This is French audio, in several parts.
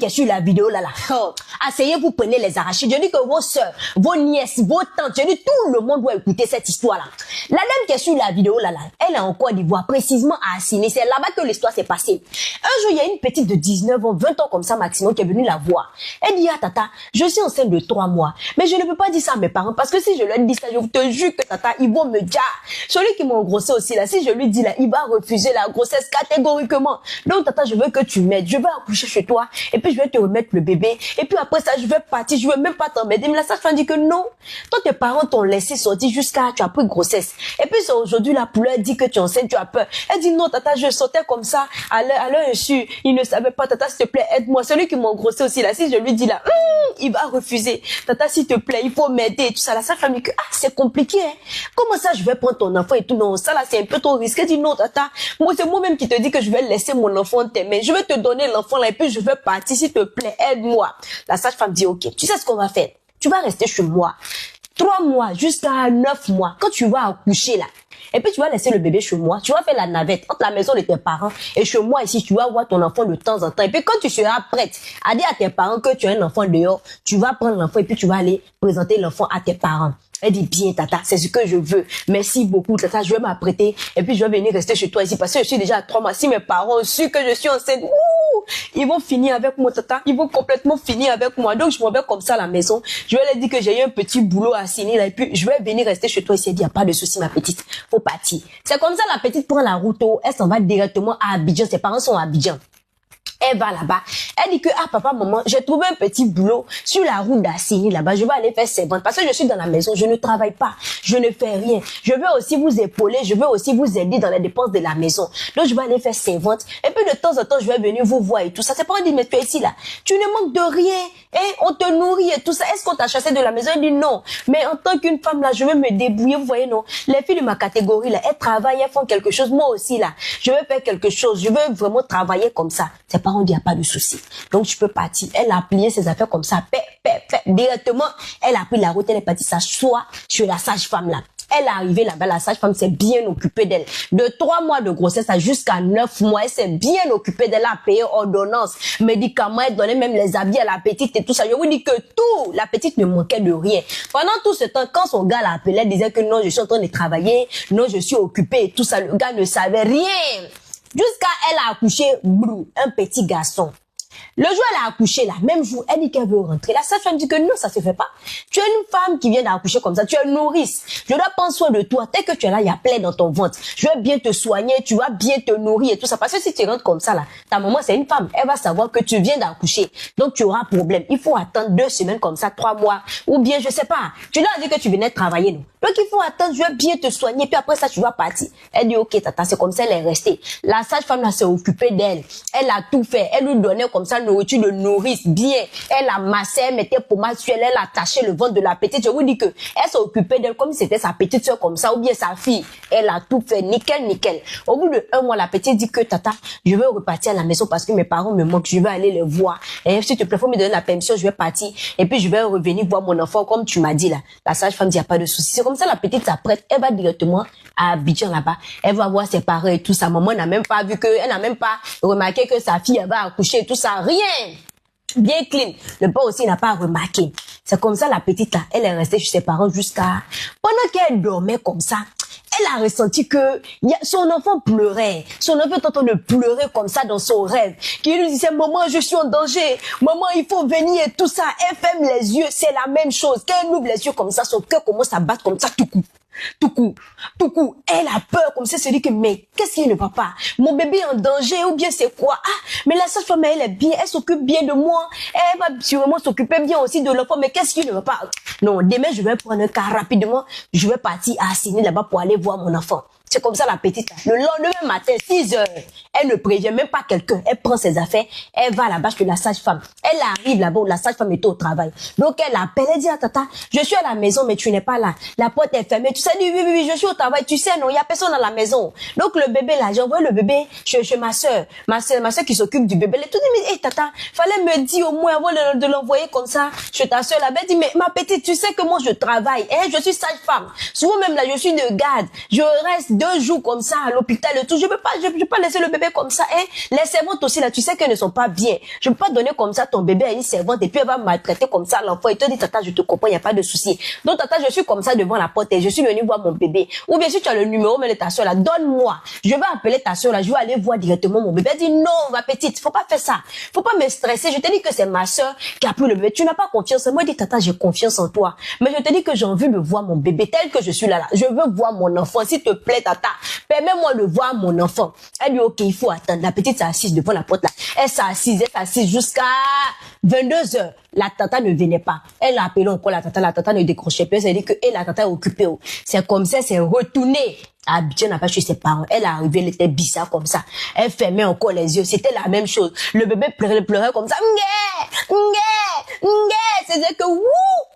qui est sur la vidéo là, asseyez-vous, prenez les arachides. Je dis que vos sœurs, vos nièces, vos tantes, je dis tout le monde doit écouter cette histoire là. La dame qui est sur la vidéo là, elle est en Côte d'Ivoire, précisément à Assini. C'est là-bas que l'histoire s'est passée. Un jour, il y a une petite de 19 ans, 20 ans comme ça maximum qui est venue la voir. Elle dit, ah tata, je suis enceinte de 3 mois, mais je ne peux pas dire ça à mes parents parce que si je leur dis ça, je te jure que tata, ils vont me dire. Celui qui m'a engrossé aussi là, si je lui dis là, il va refuser la grossesse catégoriquement. Donc tata, je veux que tu m'aides, je vais accoucher chez toi et puis je vais te remettre le bébé et puis après ça je vais partir, je veux même pas t'embêter. Mais la sage-femme dit que non, toi tes parents t'ont laissé sortir jusqu'à tu as pris grossesse et puis c'est aujourd'hui là pour leur dire que tu es enceinte, tu as peur. Elle dit non tata, je sortais comme ça à leur insu, il ne savait pas. Tata, s'il te plaît, aide-moi. Celui qui m'a engrossé aussi là, si je lui dis là, il va refuser. Tata, s'il te plaît, il faut m'aider et tout ça. La sage-femme dit que c'est compliqué, hein. Comment ça je vais prendre ton enfant et tout? Non, ça là c'est un peu trop risqué. Elle dit non tata, moi c'est moi-même qui te dis que je vais laisser mon enfant t'aimer. Je vais te donner l'enfant là et puis je vais partir, s'il te plaît, aide-moi. La sage-femme dit ok, tu sais ce qu'on va faire? Tu vas rester chez moi 3 mois jusqu'à 9 mois. Quand tu vas accoucher là, et puis tu vas laisser le bébé chez moi, tu vas faire la navette entre la maison de tes parents et chez moi ici, tu vas voir ton enfant de temps en temps. Et puis quand tu seras prête à dire à tes parents que tu as un enfant dehors, tu vas prendre l'enfant et puis tu vas aller présenter l'enfant à tes parents. Elle dit bien tata, c'est ce que je veux. Merci beaucoup tata, je vais m'apprêter et puis je vais venir rester chez toi ici parce que je suis déjà à 3 mois. Si mes parents ont su que je suis enceinte, ils vont finir avec moi tata, ils vont complètement finir avec moi. Donc je m'en vais comme ça à la maison. Je vais leur dire que j'ai eu un petit boulot à signer là et puis je vais venir rester chez toi ici. Elle dit, y a pas de souci ma petite, faut partir. C'est comme ça la petite prend la route, elle s'en va directement à Abidjan, ses parents sont à Abidjan. Elle va là-bas. Elle dit que, ah, papa, maman, j'ai trouvé un petit boulot sur la route d'Assini là-bas. Je vais aller faire servante parce que je suis dans la maison. Je ne travaille pas. Je ne fais rien. Je veux aussi vous épauler. Je veux aussi vous aider dans les dépenses de la maison. Donc, je vais aller faire servante. Et puis, de temps en temps, je vais venir vous voir et tout ça. C'est pas dit, mais tu es ici là. Tu ne manques de rien. Hein? On te nourrit et tout ça. Est-ce qu'on t'a chassé de la maison? Elle dit non. Mais en tant qu'une femme là, je veux me débrouiller. Vous voyez, non? Les filles de ma catégorie là, elles travaillent, elles font quelque chose. Moi aussi là, je veux faire quelque chose. Je veux vraiment travailler comme ça. C'est pas on dit, y a pas de souci. Donc, tu peux partir. Elle a plié ses affaires comme ça. Directement, elle a pris la route. Elle est partie s'asseoir sur la sage-femme là. Elle est arrivée là-bas, la sage-femme s'est bien occupée d'elle. De 3 mois de grossesse jusqu'à 9 mois, elle s'est bien occupée d'elle, elle a payé ordonnance, médicaments, elle donnait même les habits à la petite et tout ça. Je vous dis que tout, la petite ne manquait de rien. Pendant tout ce temps, quand son gars l'appelait, elle disait que non, je suis en train de travailler, non, je suis occupée et tout ça. Le gars ne savait rien. Jusqu'à elle a accouché, un petit garçon. Le jour où elle a accouché, là, même jour, elle dit qu'elle veut rentrer. La sage-femme dit que non, ça se fait pas. Tu es une femme qui vient d'accoucher comme ça, tu es nourrice. Je dois prendre soin de toi. Dès que tu es là, il y a plein dans ton ventre. Je vais bien te soigner, tu vas bien te nourrir et tout ça. Parce que si tu rentres comme ça, là, ta maman, c'est une femme. Elle va savoir que tu viens d'accoucher. Donc, tu auras problème. Il faut attendre 2 semaines comme ça, 3 mois. Ou bien, je sais pas. Tu leur as dit que tu venais travailler, non? Donc, il faut attendre, je vais bien te soigner. Puis après ça, tu vas partir. Elle dit, ok, tata, c'est comme ça, elle est restée. La sage-femme, là, s'est occupée d'elle. Elle a tout fait. Elle lui donnait comme ça, nourriture de nourrice, bien. Elle a massé, elle mettait pommade sur elle, elle a attaché le ventre de la petite. Je vous dis que elle s'est occupée d'elle comme si c'était sa petite soeur comme ça, ou bien sa fille. Elle a tout fait, nickel, nickel. Au bout de 1 mois, la petite dit que tata, je vais repartir à la maison parce que mes parents me manquent, je vais aller les voir. Et s'il te plaît, faut me donner la permission, je vais partir. Et puis je vais revenir voir mon enfant comme tu m'as dit là. La sage-femme dit, y a pas de souci. C'est comme ça, la petite s'apprête, elle va directement à Abidjan là-bas. Elle va voir ses parents et tout. Sa maman n'a même pas vu que, elle n'a même pas remarqué que sa fille, elle va accoucher et tout ça. Rien. Bien clean. Le père aussi n'a pas remarqué. C'est comme ça, la petite là, elle est restée chez ses parents jusqu'à, pendant qu'elle dormait comme ça, elle a ressenti que son enfant pleurait. Son enfant est en train de pleurer comme ça dans son rêve. Qui lui disait, maman, je suis en danger. Maman, il faut venir et tout ça. Elle ferme les yeux, c'est la même chose. Quand elle ouvre les yeux comme ça, son cœur commence à battre comme ça tout coup. Tout coup. Elle a peur comme ça, se dit que, mais qu'est-ce qui ne va pas? Mon bébé est en danger ou bien c'est quoi? Ah, mais la sage-femme, elle est bien, elle s'occupe bien de moi. Elle va sûrement s'occuper bien aussi de l'enfant, mais qu'est-ce qui ne va pas? Non, demain, je vais prendre un car rapidement. Je vais partir à Assini là-bas pour aller voir mon enfant. C'est comme ça la petite là. Le lendemain matin, 6 heures, elle ne prévient même pas quelqu'un. Elle prend ses affaires, elle va là-bas chez la sage-femme. Elle arrive là-bas où la sage-femme est au travail. Donc elle appelle, elle dit à tata, je suis à la maison mais tu n'es pas là. La porte est fermée. Tu sais, dit oui, je suis au travail. Tu sais, non, il y a personne à la maison. Donc le bébé là, j'ai envoyé le bébé chez ma soeur. Ma soeur qui s'occupe du bébé. Elle tout dit, mais hey, tata, fallait me dire au moins avant de l'envoyer comme ça chez ta soeur là-bas. Elle dit, mais ma petite, tu sais que moi je travaille. Je suis sage-femme. Souvent même là, je suis de garde. Je reste 2 jours comme ça à l'hôpital et tout. Je peux pas laisser le bébé comme ça, hein. Les servantes aussi, là, tu sais qu'elles ne sont pas bien. Je peux pas donner comme ça ton bébé à une servante et puis elle va maltraiter comme ça l'enfant. Et te dit, tata, je te comprends, il n'y a pas de souci. Donc, tata, je suis comme ça devant la porte et je suis venue voir mon bébé. Ou bien si tu as le numéro même de ta soeur là, donne-moi. Je vais appeler ta soeur là, je vais aller voir directement mon bébé. Elle dit, non, ma petite, faut pas faire ça. Faut pas me stresser. Je te dis que c'est ma soeur qui a pris le bébé. Tu n'as pas confiance en moi. Elle dit, tata, j'ai confiance en toi. Mais je te dis que j'ai envie de voir mon bébé tel que je suis là. Je veux voir mon enfant. S'il te plaît, tata, permets-moi de voir mon enfant. Elle dit, ok, il faut attendre. La petite s'assise devant la porte là. Elle s'assise jusqu'à 22h. La tata ne venait pas. Elle a appelé encore la tata ne décrochait plus. Elle dit que la tata est occupée. C'est comme ça, c'est retourné. Abidjan n'a pas chez ses parents. Elle est arrivée, elle était bizarre comme ça. Elle fermait encore les yeux. C'était la même chose. Le bébé pleurait comme ça. C'est-à-dire que,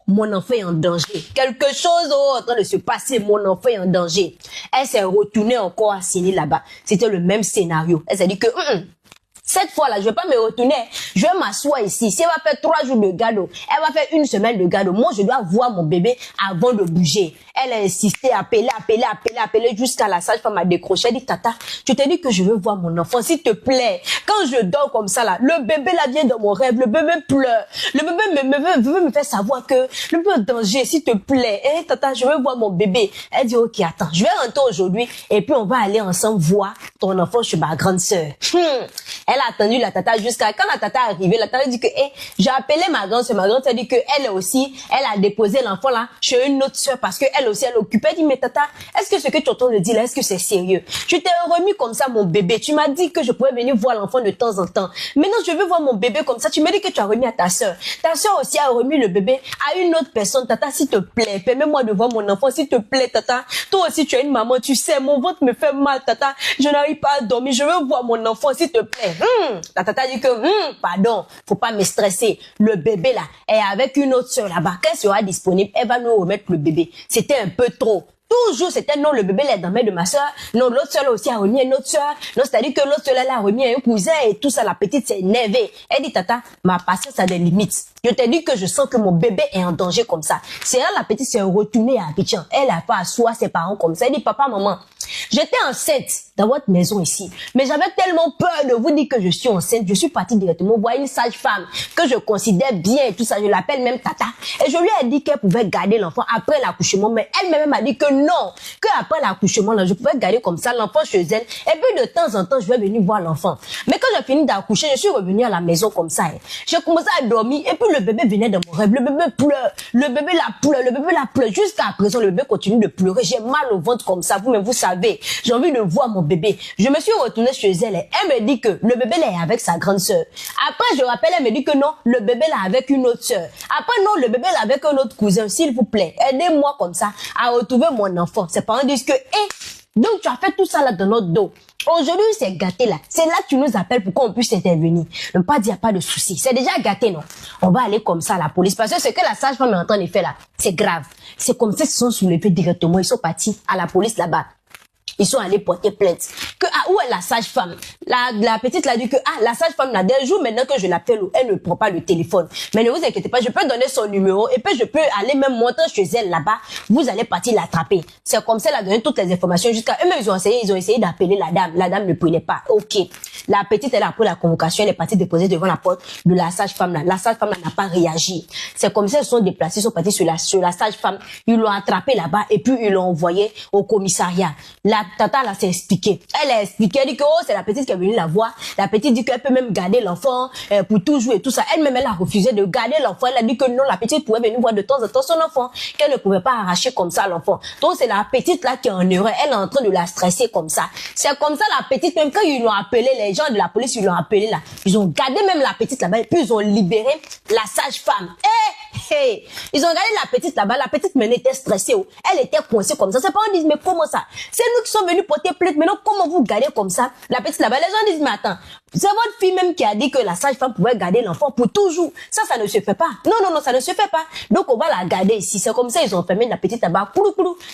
mon enfant est en danger. Quelque chose est en train de se passer. Mon enfant est en danger. Elle s'est retournée encore à signer là-bas. C'était le même scénario. Elle s'est dit que, cette fois-là, je vais pas me retourner. Je vais m'asseoir ici. Si elle va faire 3 jours de garde, elle va faire 1 semaine de garde. Moi, je dois voir mon bébé avant de bouger. Elle a insisté, appeler jusqu'à la sage-femme a décroché. Elle dit, tata, je te dis que je veux voir mon enfant, s'il te plaît. Quand je dors comme ça là, le bébé là vient dans mon rêve, le bébé pleure. Le bébé veut me faire savoir que le bébé est en danger, s'il te plaît. Eh, tata, je veux voir mon bébé. Elle dit, ok, attends, je vais rentrer aujourd'hui et puis on va aller ensemble voir ton enfant chez ma grande sœur. Elle a attendu la tata jusqu'à quand la tata est arrivée. La tata dit que, j'ai appelé ma grande sœur. Ma grande sœur dit que elle aussi, elle a déposé l'enfant là chez une autre sœur parce que elle aussi, elle occupait. Elle dit, mais tata, est-ce que ce que tu entends de dire là, est-ce que c'est sérieux? Je t'ai remis comme ça mon bébé. Tu m'as dit que je pouvais venir voir l'enfant de temps en temps. Maintenant, je veux voir mon bébé comme ça. Tu m'as dit que tu as remis à ta sœur. Ta sœur aussi a remis le bébé à une autre personne. Tata, s'il te plaît, permets-moi de voir mon enfant, s'il te plaît, tata. Toi aussi, tu es une maman, tu sais, mon ventre me fait mal, tata. Je n'arrive pas à dormir. Je veux voir mon enfant, s'il te plaît. La tata dit que, pardon, faut pas me stresser. Le bébé là est avec une autre sœur là-bas. Quand elle sera disponible, elle va nous remettre le bébé. C'était un peu trop. Toujours, c'était non, le bébé est dans la main de ma soeur. Non, l'autre soeur aussi a remis à une autre soeur. Non, c'est-à-dire que l'autre soeur, elle a remis à un cousin et tout ça, la petite s'est énervée. Elle dit, tata, ma patience a des limites. Je t'ai dit que je sens que mon bébé est en danger comme ça. C'est là, la petite s'est retournée à Abidjan. Elle a pas asseoir ses parents comme ça. Elle dit, papa, maman, j'étais enceinte dans votre maison ici. Mais j'avais tellement peur de vous dire que je suis enceinte. Je suis partie directement voir une sage-femme que je considère bien et tout ça. Je l'appelle même tata. Et je lui ai dit qu'elle pouvait garder l'enfant après l'accouchement. Mais elle-même m'a dit que non, qu'après l'accouchement, là, je pouvais garder comme ça l'enfant chez elle. Et puis de temps en temps, je vais venir voir l'enfant. Mais quand j'ai fini d'accoucher, je suis revenue à la maison comme ça. J'ai commencé à dormir et puis le bébé venait dans mon rêve. Le bébé pleure. Le bébé la pleure. Le bébé la pleure. Jusqu'à présent, le bébé continue de pleurer. J'ai mal au ventre comme ça. Vous savez, j'ai envie de voir mon bébé. Je me suis retournée chez elle et elle me dit que le bébé là est avec sa grande sœur. Après, je rappelle, elle me dit que non, le bébé là avec une autre sœur. Après, non, le bébé là avec un autre cousin. S'il vous plaît, aidez-moi comme ça à retrouver mon enfant. Ses parents disent que, donc tu as fait tout ça là dans notre dos. Aujourd'hui, c'est gâté là. C'est là que tu nous appelles pour qu'on puisse intervenir. Ne pas dire pas de soucis. C'est déjà gâté, non? On va aller comme ça à la police. Parce que ce que la sage-femme est en train de faire là, c'est grave. C'est comme ça qu'ils sont soulevés directement. Ils sont partis à la police là-bas. Ils sont allés porter plainte. Que, où est la sage-femme? La petite l'a dit que, la sage-femme là, des jours maintenant que je l'appelle, elle ne prend pas le téléphone. Mais ne vous inquiétez pas, je peux donner son numéro et puis je peux aller même monter chez elle là-bas. Vous allez partir l'attraper. C'est comme ça, elle a donné toutes les informations jusqu'à eux-mêmes, ils ont essayé d'appeler la dame. La dame ne prenait pas. Ok. La petite, elle a pris la convocation, elle est partie déposer devant la porte de la sage-femme là. La sage-femme là n'a pas réagi. C'est comme ça, ils sont déplacés, ils sont partis sur la sage-femme. Ils l'ont attrapé là-bas et puis ils l'ont envoyé au commissariat. La tata là s'est expliquée. Elle a expliqué, elle dit que c'est la petite qui est venue la voir. La petite dit qu'elle peut même garder l'enfant pour toujours et tout ça. Elle-même, elle a refusé de garder l'enfant. Elle a dit que non, la petite pouvait venir voir de temps en temps son enfant, qu'elle ne pouvait pas arracher comme ça l'enfant. Donc c'est la petite là qui est en erreur. Elle est en train de la stresser comme ça. C'est comme ça la petite, même quand ils l'ont appelé, les gens de la police, ils l'ont appelé là. Ils ont gardé même la petite là-bas et puis ils ont libéré la sage-femme. Ils ont gardé la petite là-bas. La petite maintenant était stressée. Elle était coincée comme ça. Ses parents disent, mais comment ça? C'est nous qui sommes venus porter plainte. Maintenant, comment vous gardez comme ça la petite là-bas? Les gens disent, mais attends, c'est votre fille même qui a dit que la sage-femme pouvait garder l'enfant pour toujours. Ça ne se fait pas. Non, ça ne se fait pas. Donc, on va la garder ici. C'est comme ça, ils ont fermé la petite là-bas.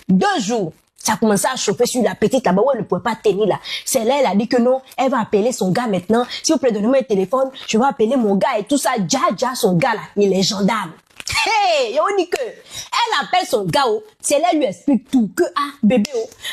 2 jours. Ça a commencé à chauffer sur la petite là-bas où elle ne pouvait pas tenir là. C'est là, elle a dit que non, elle va appeler son gars maintenant. S'il vous plaît, donnez-moi un téléphone, je vais appeler mon gars et tout ça. Dja, son gars là, il est gendarme. Hey, on dit que elle appelle son gars, c'est là lui explique tout que bébé,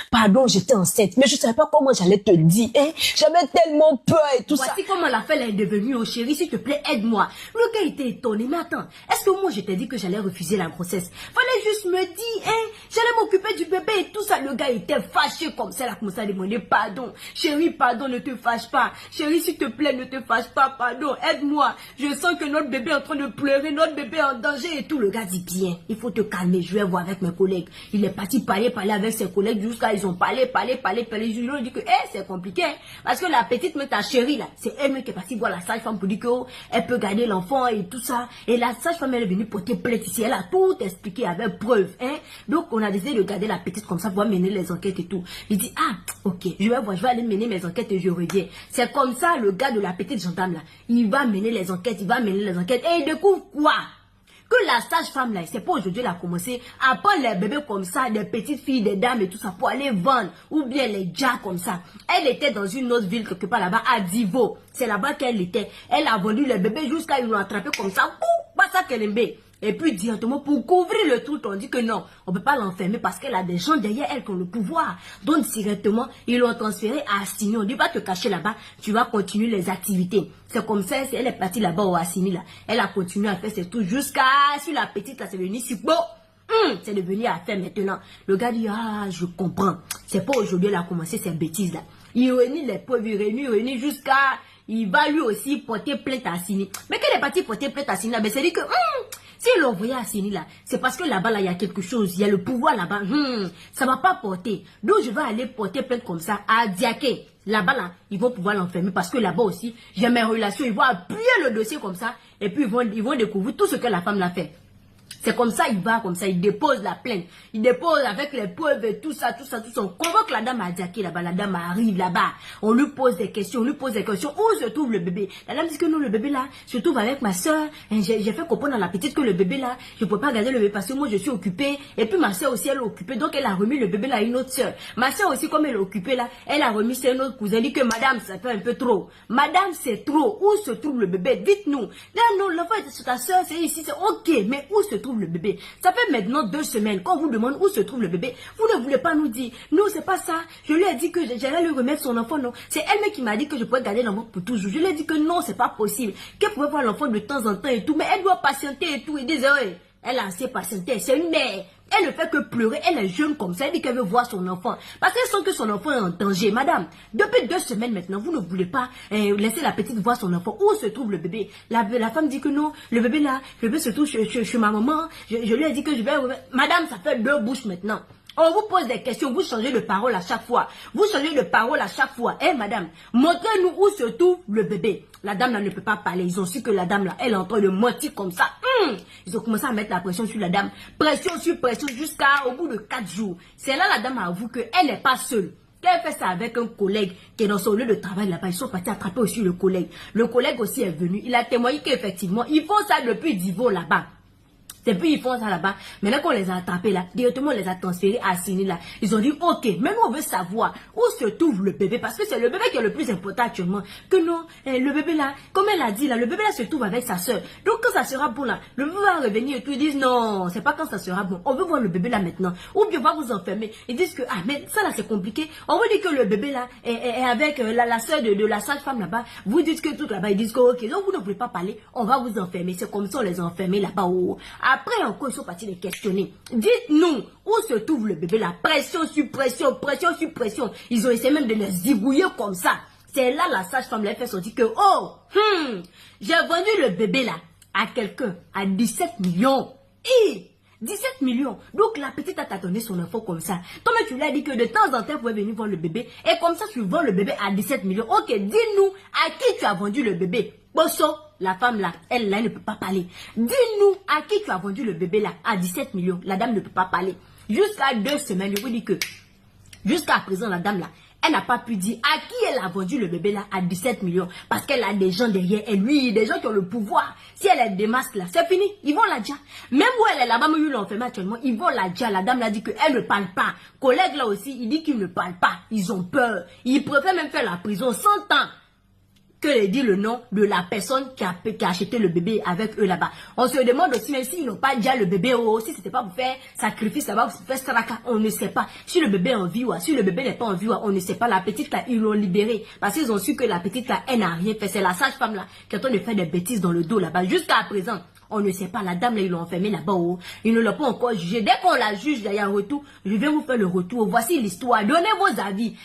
pardon, j'étais enceinte, mais je savais pas comment j'allais te dire, hein. J'avais tellement peur et tout ça. Voici comment l'affaire est devenue, oh chérie, s'il te plaît, aide-moi. Le gars était étonné, mais attends, est-ce que moi je t'ai dit que j'allais refuser la grossesse? Fallait juste me dire, hein, j'allais m'occuper du bébé et tout ça. Le gars était fâché comme ça, il a commencé à demander pardon. Chérie, pardon, ne te fâche pas. Chérie, s'il te plaît, ne te fâche pas, pardon, aide-moi. Je sens que notre bébé est en train de pleurer, notre bébé est en danger et tout. Le gars dit bien, il faut te calmer, je vais voir avec mes collègues. Il est parti parler avec ses collègues jusqu'à ils ont parlé. Ils lui ont dit que c'est compliqué, hein, parce que la petite, mais ta chérie là, c'est elle-même qui est partie voir la sage-femme pour dire qu'elle peut garder l'enfant et tout ça. Et la sage-femme, elle est venue porter plainte ici, elle a tout expliqué avec preuve, hein. Donc on a décidé de garder la petite comme ça pour mener les enquêtes et tout. Il dit ok, je vais voir, je vais aller mener mes enquêtes et je reviens. C'est comme ça le gars de la petite gendarme là, il va mener les enquêtes et il découvre quoi? Que la sage-femme là, c'est pas aujourd'hui elle a commencé à prendre les bébés comme ça, des petites filles, des dames et tout ça pour aller vendre, ou bien les jacks comme ça. Elle était dans une autre ville quelque part là-bas, à Divo. C'est là-bas qu'elle était. Elle a vendu les bébés jusqu'à ils l'ont attrapé comme ça, pas ça qu'elle aime. Et puis directement pour couvrir le truc, on dit que non, on peut pas l'enfermer parce qu'elle a des gens derrière elle qui ont le pouvoir. Donc directement, ils l'ont transféré à Assini. On dit va te cacher là-bas, tu vas continuer les activités. C'est comme ça, elle est partie là-bas au Assini là. Elle a continué à faire ses trucs jusqu'à sur la petite là, c'est devenu si beau. C'est devenu à faire maintenant. Le gars dit je comprends. C'est pas aujourd'hui elle a commencé ces bêtises là. Il réunit les preuves, il réunit jusqu'à il va lui aussi porter plainte à Assini. Mais qu'elle est partie porter plainte à Assini là, ben c'est dit que si l'on envoyé à Assini là, c'est parce que là-bas là, il y a quelque chose, il y a le pouvoir là-bas. Ça va pas porter. Donc je vais aller porter plainte comme ça à Diaké. Là-bas là, ils vont pouvoir l'enfermer parce que là-bas aussi, j'ai mes relations, ils vont appuyer le dossier comme ça et puis ils vont découvrir tout ce que la femme l'a fait. C'est comme ça, il va comme ça, il dépose la plainte. Il dépose avec les preuves et tout ça. On convoque la dame à Diaké là-bas. La dame arrive là-bas. On lui pose des questions, Où se trouve le bébé? La dame dit que non, le bébé là se trouve avec ma soeur. J'ai fait comprendre à la petite que le bébé là, je ne peux pas garder le bébé parce que moi je suis occupée. Et puis ma soeur aussi, elle est occupée. Donc elle a remis le bébé là à une autre soeur. Ma soeur aussi, comme elle est occupée là, elle a remis c'est une autre cousine. Elle dit que madame, ça fait un peu trop. Madame, c'est trop. Où se trouve le bébé? Dites-nous. Là, non, l'enfant est sur ta soeur, c'est ici, c'est ok. Mais où se trouve le bébé? Ça fait maintenant 2 semaines qu'on vous demande où se trouve le bébé. Vous ne voulez pas nous dire. Non, c'est pas ça. Je lui ai dit que j'allais lui remettre son enfant. Non, c'est elle-même qui m'a dit que je pourrais garder l'enfant pour toujours. Je lui ai dit que non, c'est pas possible. Qu'elle pouvait voir l'enfant de temps en temps et tout. Mais elle doit patienter et tout. Et désolé, elle a assez patienté. C'est une mère. Elle ne fait que pleurer, elle est jeune comme ça, elle dit qu'elle veut voir son enfant. Parce qu'elle sent que son enfant est en danger. Madame, depuis 2 semaines maintenant, vous ne voulez pas laisser la petite voir son enfant. Où se trouve le bébé? La femme dit que non, le bébé là, le bébé se trouve chez ma maman. Je lui ai dit que je vais... Madame, ça fait 2 bouches maintenant. On vous pose des questions, vous changez de parole à chaque fois. Madame, montrez-nous où se trouve le bébé. La dame là ne peut pas parler. Ils ont su que la dame là, elle est en train de mentir comme ça. Ils ont commencé à mettre la pression sur la dame. Pression sur pression jusqu'à au bout de 4 jours. C'est là la dame avoue qu'elle n'est pas seule. Qu'elle fait ça avec un collègue qui est dans son lieu de travail là-bas. Ils sont partis attraper aussi le collègue. Le collègue aussi est venu. Il a témoigné qu'effectivement, ils font ça depuis Divo là-bas. Et puis ils font ça là-bas. Maintenant qu'on les a attrapés là, directement on les a transférés à Assini là. Ils ont dit ok, maintenant on veut savoir où se trouve le bébé. Parce que c'est le bébé qui est le plus important actuellement. Que non, le bébé là, comme elle a dit là, le bébé là se trouve avec sa soeur. Donc quand ça sera bon là, le bébé va revenir et tout. Ils disent non, c'est pas quand ça sera bon. On veut voir le bébé là maintenant. Ou bien on va vous enfermer. Ils disent que mais ça là c'est compliqué. On veut dire que le bébé là est avec la soeur de la sage-femme là-bas. Vous dites que tout là-bas, ils disent que ok, donc vous ne voulez pas parler, on va vous enfermer. C'est comme ça on les a enfermés là-bas. Après encore, ils sont partis les questionner. Dites-nous, où se trouve le bébé là? Pression sur pression, pression sur pression. Ils ont essayé même de les zigouiller comme ça. C'est là la sage-femme leur fait sortir que, j'ai vendu le bébé là à quelqu'un à 17 millions. 17 millions. Donc la petite a tâtonné son enfant comme ça. Toi, tu lui as dit que de temps en temps, vous pouvez venir voir le bébé. Et comme ça, tu vends le bébé à 17 millions. Ok, dis-nous à qui tu as vendu le bébé. Bosso, la femme là, elle là, elle ne peut pas parler. Dis-nous à qui tu as vendu le bébé là à 17 millions. La dame ne peut pas parler. Jusqu'à 2 semaines, je vous dis que jusqu'à présent, la dame là, elle n'a pas pu dire à qui elle a vendu le bébé là à 17 millions. Parce qu'elle a des gens derrière elle. Oui, des gens qui ont le pouvoir. Si elle est démasque là, c'est fini. Ils vont la dire. Même où elle est là-bas, mais ils l'ont fait actuellement. Ils vont la dire. La dame l'a dit qu'elle ne parle pas. Collègue là aussi, il dit qu'il ne parle pas. Ils ont peur. Ils préfèrent même faire la prison 100 ans. que dit le nom de la personne qui a acheté le bébé avec eux là-bas. On se demande aussi, même s'ils n'ont pas déjà le bébé, si c'était pas pour faire sacrifice là-bas, pour faire straka, on ne sait pas. Si le bébé est en vie ou si le bébé n'est pas en vie, on ne sait pas. La petite là, ils l'ont libérée. Parce qu'ils ont su que la petite là, elle n'a rien fait. C'est la sage-femme là qui est en train de faire des bêtises dans le dos là-bas. Jusqu'à présent, on ne sait pas. La dame là, ils l'ont enfermée là-bas. Ils ne l'ont pas encore jugée. Dès qu'on la juge, il y a un retour. Je vais vous faire le retour. Voici l'histoire. Donnez vos avis.